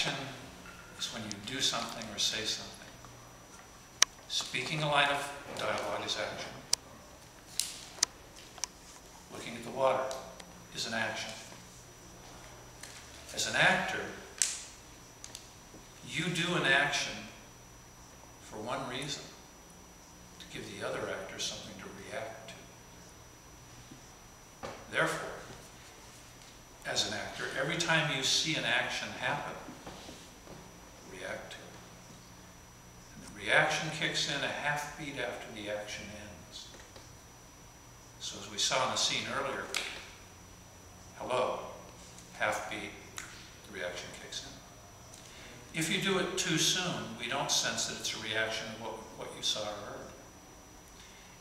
Reaction is when you do something or say something. Speaking a line of dialogue is action. Looking at the water is an action. As an actor, you do an action for one reason, to give the other actor something to react to. Therefore, as an actor, every time you see an action happen, react to it. And the reaction kicks in a half beat after the action ends. So as we saw in the scene earlier, hello, half beat, the reaction kicks in. If you do it too soon, we don't sense that it's a reaction to what you saw or heard.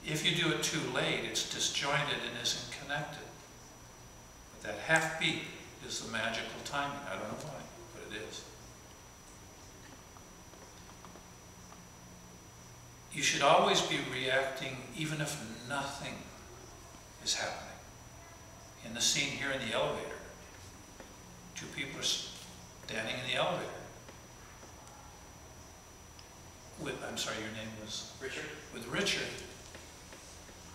If you do it too late, it's disjointed and isn't connected. But that half beat is the magical timing. I don't know why, but it is. You should always be reacting even if nothing is happening. In the scene here in the elevator, two people are standing in the elevator. I'm sorry, your name was? Richard. With Richard,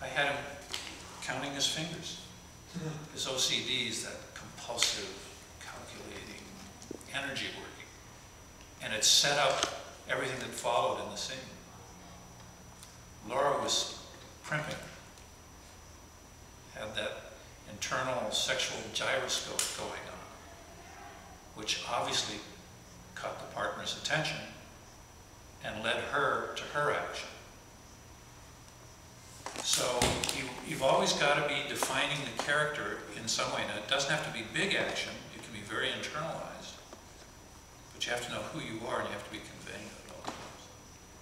I had him counting his fingers. His OCD is that compulsive, calculating, energy working. And it set up everything that followed in the scene. Laura was primping, had that internal sexual gyroscope going on, which obviously caught the partner's attention and led her to her action. So you've always got to be defining the character in some way. Now, it doesn't have to be big action. It can be very internalized. But you have to know who you are, and you have to be conveying it at all times.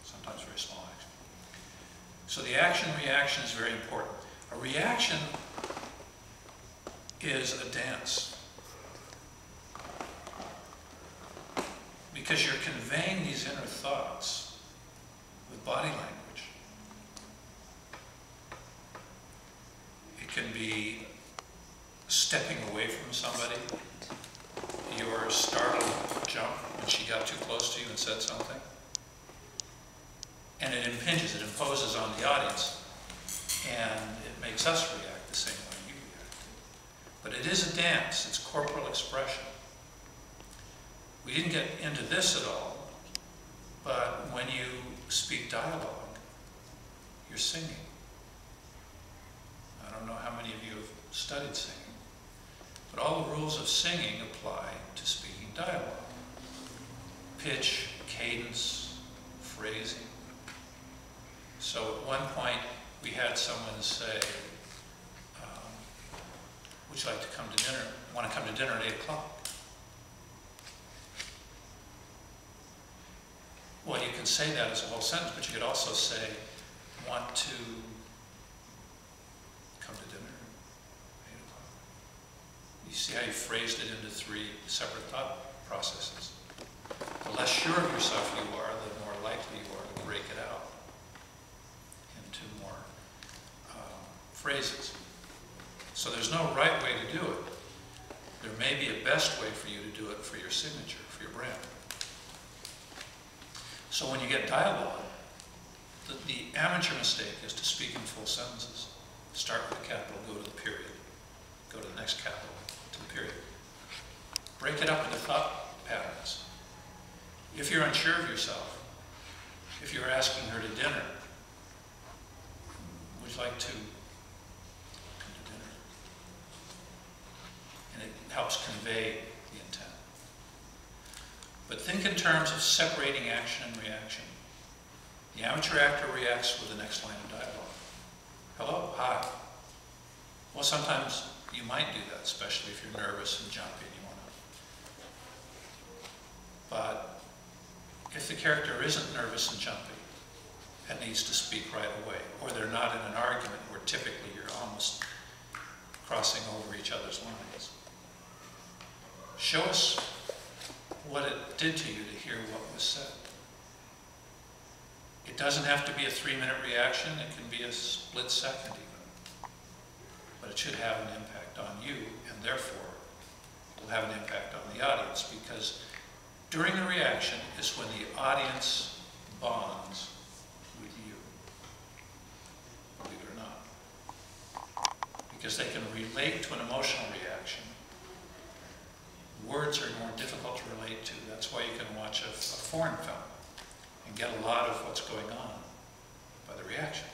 Sometimes very small action. So the action-reaction is very important. A reaction is a dance. Because you're conveying these inner thoughts with body language. It can be stepping away from somebody, your startled jump when she got too close to you and said something. And it impinges, it imposes on the audience, and it makes us react the same way you react. But it is a dance, it's corporal expression. We didn't get into this at all, but when you speak dialogue, you're singing. I don't know how many of you have studied singing, but all the rules of singing apply to speaking dialogue. Pitch, cadence, phrasing. So at one point, we had someone say, would you like to come to dinner, want to come to dinner at 8 o'clock? Well, you can say that as a whole sentence, but you could also say, want to come to dinner at 8 o'clock. You see how you phrased it into 3 separate thought processes. The less sure of yourself you are, the more likely you are to break it out into more phrases. So there's no right way to do it. There may be a best way for you to do it for your signature, for your brand. So when you get dialogue, the amateur mistake is to speak in full sentences. Start with the capital, go to the period. Go to the next capital, to the period. Break it up into thought patterns. If you're unsure of yourself, if you're asking her to dinner, would you like to come to dinner? And it helps convey the intent. But think in terms of separating action and reaction. The amateur actor reacts with the next line of dialogue. Hello, hi. Well, sometimes you might do that, especially if you're nervous and jumpy and you want to. But if the character isn't nervous and jumpy and needs to speak right away, or they're not in an argument where typically you're almost crossing over each other's lines, show us what it did to you to hear what was said. It doesn't have to be a 3-minute reaction, it can be a split second even. But it should have an impact on you, and therefore will have an impact on the audience, because during the reaction is when the audience bonds with you, believe it or not. Because they can relate to an emotional reaction. Words are more difficult to relate to. That's why you can watch a foreign film and get a lot of what's going on by the reaction.